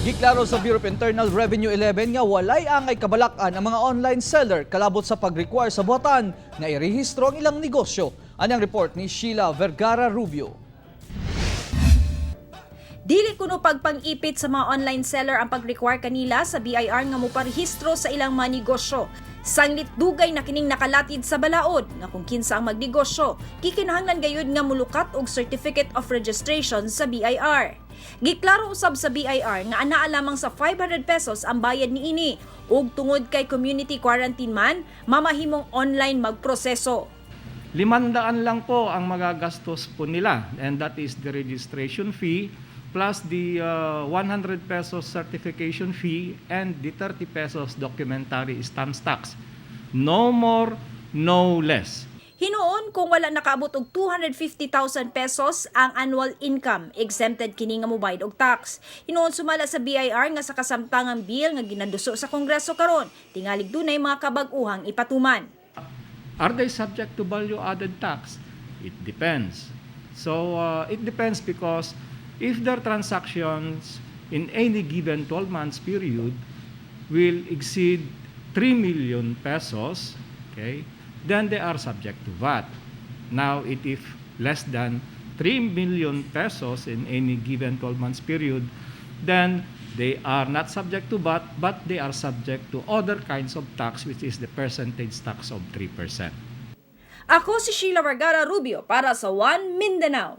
Giklaro sa Bureau of Internal Revenue 11 nga walay angay kabalakan ang mga online seller kalabot sa pag-require sa buhatan nga irehistro ang ilang negosyo. Anyang report ni Sheila Vergara Rubio. Dili kuno pagpang-ipit sa mga online seller ang pag-require kanila sa BIR nga moparehistro sa ilang mga negosyo. Sanglit dugay na kining nakalatid sa balaod nga kung kinsa ang magnegosyo, kikinahanglan gayud nga mulukat og Certificate of Registration sa BIR. Giklaro usab sa BIR nga anaa lamang sa 500 pesos ang bayad niini ug tungod kay community quarantine man, mamahimong online magproseso. 500 lang po ang magagastos po nila, and that is the registration fee plus the 100 pesos certification fee and the 30 pesos documentary stamp tax. No more, no less. Hinuon kung wala nakaabot og 250,000 pesos ang annual income, exempted kini nga mobayad og tax. Hinuon sumala sa BIR nga sa kasamtangang bill nga ginaduso sa Kongreso karon, tingalig dunay mga kabag-uhang ipatuman. Are they subject to value-added tax? It depends. So it depends because if their transactions in any given 12 months period will exceed 3 million pesos, okay, then they are subject to VAT. Now, if less than 3 million pesos in any given 12 months period, then they are not subject to VAT, but they are subject to other kinds of tax, which is the percentage tax of 3%. Ako si Sheila Vergara Rubio para sa One Mindanao.